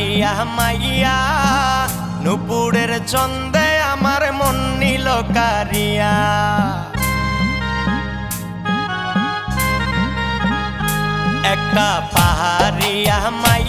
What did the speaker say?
পাহাড়িয়া মাইয়া নুপুরের চন্দে আমার মন নিল কারিয়া। একটা পাহাড়িয়া মাইয়া